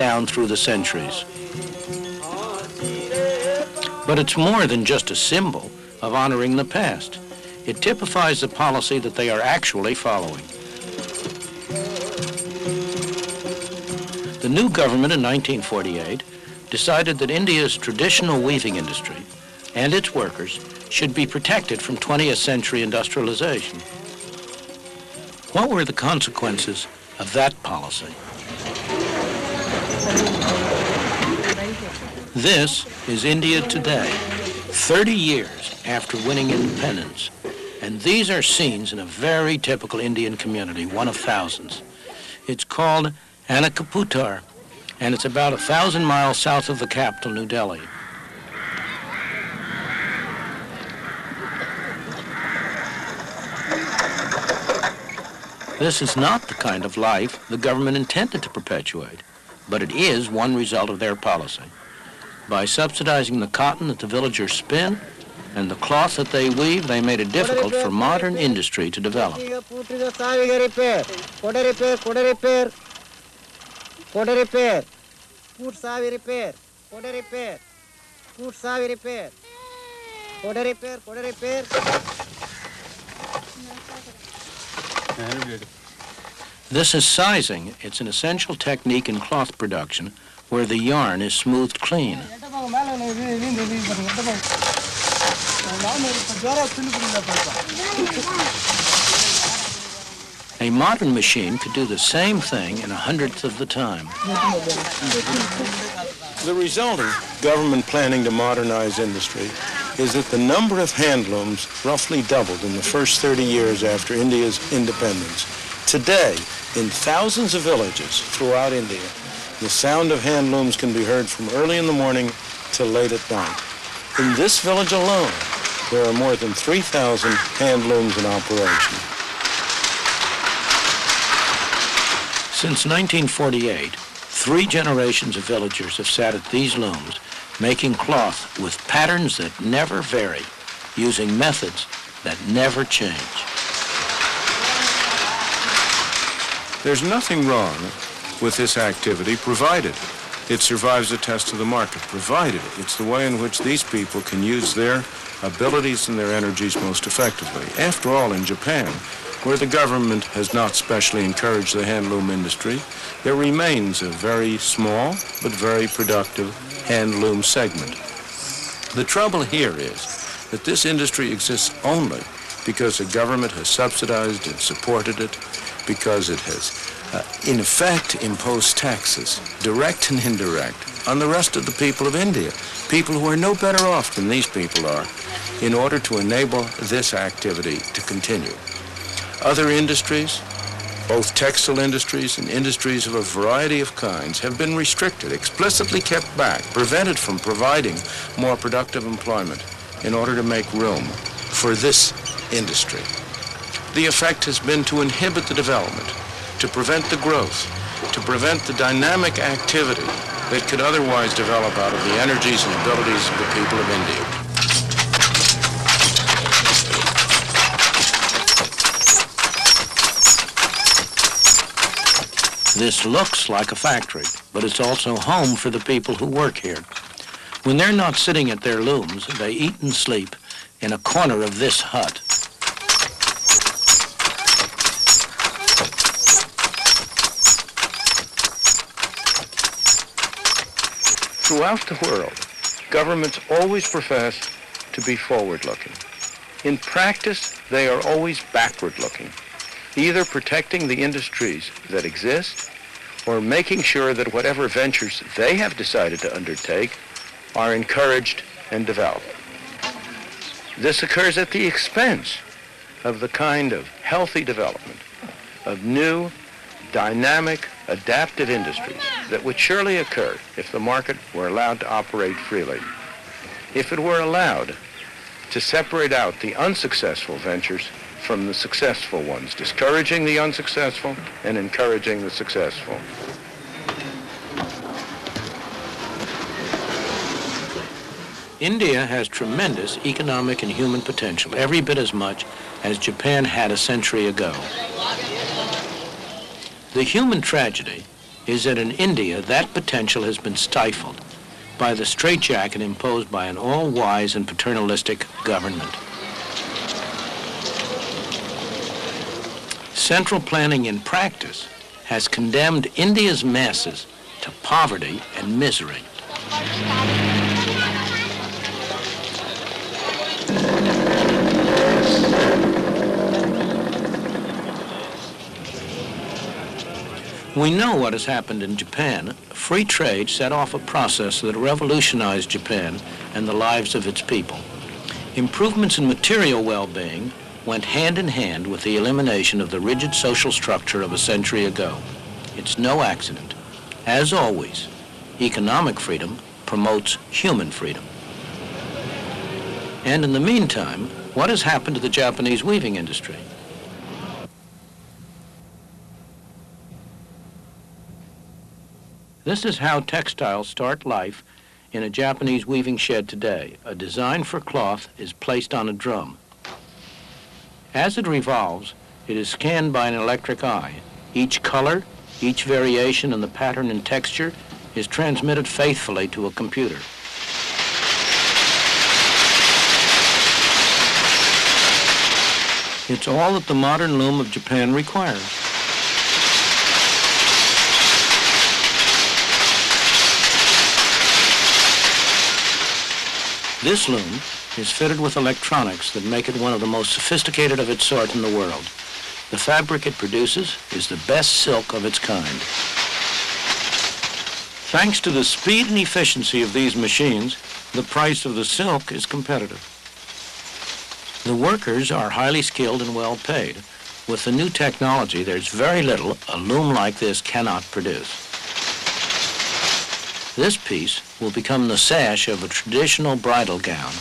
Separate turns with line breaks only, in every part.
down through the centuries. But it's more than just a symbol of honoring the past. It typifies the policy that they are actually following. The new government in 1948 decided that India's traditional weaving industry and its workers should be protected from 20th century industrialization. What were the consequences of that policy? This is India today, 30 years after winning independence. And these are scenes in a very typical Indian community, one of thousands. It's called Anakaputar, and it's about 1,000 miles south of the capital, New Delhi. This is not the kind of life the government intended to perpetuate, but it is one result of their policy. By subsidizing the cotton that the villagers spin and the cloth that they weave, they made it difficult for modern industry to develop. This is sizing. It's an essential technique in cloth production where the yarn is smoothed clean. A modern machine could do the same thing in 1/100th of the time.
The result of government planning to modernize industry is that the number of handlooms roughly doubled in the first 30 years after India's independence. Today, in thousands of villages throughout India, the sound of handlooms can be heard from early in the morning till late at night. In this village alone, there are more than 3,000 handlooms in operation.
Since 1948, 3 generations of villagers have sat at these looms, making cloth with patterns that never vary, using methods that never change.
There's nothing wrong with this activity, provided it survives the test of the market, provided it's the way in which these people can use their abilities and their energies most effectively. After all, in Japan, where the government has not specially encouraged the handloom industry, there remains a very small but very productive handloom segment. The trouble here is that this industry exists only because the government has subsidized and supported it, because it has, in effect, imposed taxes, direct and indirect, on the rest of the people of India, people who are no better off than these people are, in order to enable this activity to continue. Other industries, both textile industries and industries of a variety of kinds, have been restricted, explicitly kept back, prevented from providing more productive employment in order to make room for this industry. The effect has been to inhibit the development, to prevent the growth, to prevent the dynamic activity that could otherwise develop out of the energies and abilities of the people of India.
This looks like a factory, but it's also home for the people who work here. When they're not sitting at their looms, they eat and sleep in a corner of this hut. Throughout the world, governments always profess to be forward-looking. In practice, they are always backward-looking, either protecting the industries that exist or making sure that whatever ventures they have decided to undertake are encouraged and developed. This occurs at the expense of the kind of healthy development of new, dynamic, adaptive industries that would surely occur if the market were allowed to operate freely. If it were allowed to separate out the unsuccessful ventures from the successful ones, discouraging the unsuccessful and encouraging the successful. India has tremendous economic and human potential, every bit as much as Japan had a century ago. The human tragedy is that in India, that potential has been stifled by the straitjacket imposed by an all-wise and paternalistic government. Central planning in practice has condemned India's masses to poverty and misery. We know what has happened in Japan. Free trade set off a process that revolutionized Japan and the lives of its people. Improvements in material well-being went hand in hand with the elimination of the rigid social structure of a century ago. It's no accident. As always, economic freedom promotes human freedom. And in the meantime, what has happened to the Japanese weaving industry? This is how textiles start life in a Japanese weaving shed today. A design for cloth is placed on a drum. As it revolves, it is scanned by an electric eye. Each color, each variation in the pattern and texture is transmitted faithfully to a computer. It's all that the modern loom of Japan requires. This loom is fitted with electronics that make it one of the most sophisticated of its sort in the world. The fabric it produces is the best silk of its kind. Thanks to the speed and efficiency of these machines, the price of the silk is competitive. The workers are highly skilled and well paid. With the new technology, there's very little a loom like this cannot produce. This piece will become the sash of a traditional bridal gown.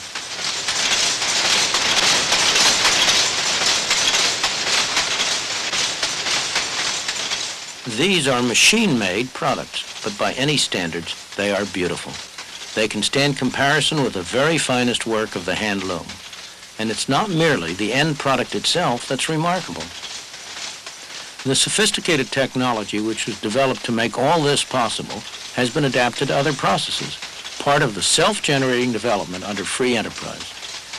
These are machine-made products, but by any standards, they are beautiful. They can stand comparison with the very finest work of the hand loom. And it's not merely the end product itself that's remarkable. The sophisticated technology which was developed to make all this possible has been adapted to other processes, part of the self-generating development under free enterprise.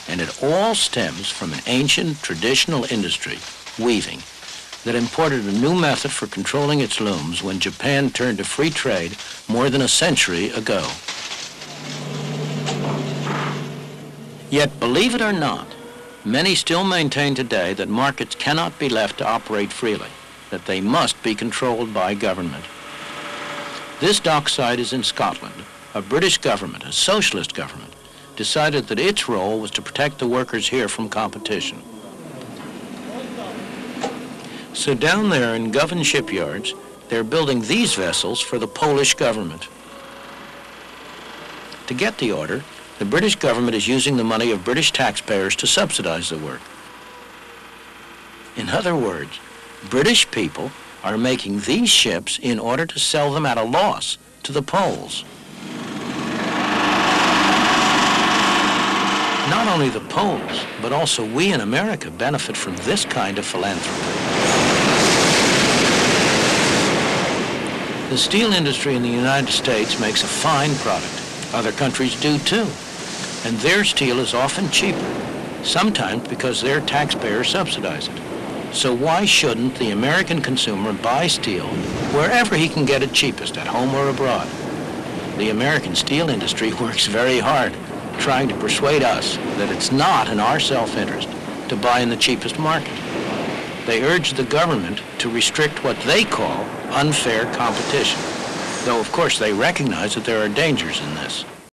And it all stems from an ancient traditional industry, weaving, that imported a new method for controlling its looms when Japan turned to free trade more than a century ago. Yet, believe it or not, many still maintain today that markets cannot be left to operate freely, that they must be controlled by government. This dockside is in Scotland. A British government, a socialist government, decided that its role was to protect the workers here from competition. So down there in Govan shipyards, they're building these vessels for the Polish government. To get the order, the British government is using the money of British taxpayers to subsidize the work. In other words, British people are making these ships in order to sell them at a loss to the Poles. Not only the Poles, but also we in America benefit from this kind of philanthropy. The steel industry in the United States makes a fine product. Other countries do too. And their steel is often cheaper, sometimes because their taxpayers subsidize it. So why shouldn't the American consumer buy steel wherever he can get it cheapest, at home or abroad? The American steel industry works very hard trying to persuade us that it's not in our self-interest to buy in the cheapest market. They urge the government to restrict what they call unfair competition, though of course they recognize that there are dangers in this.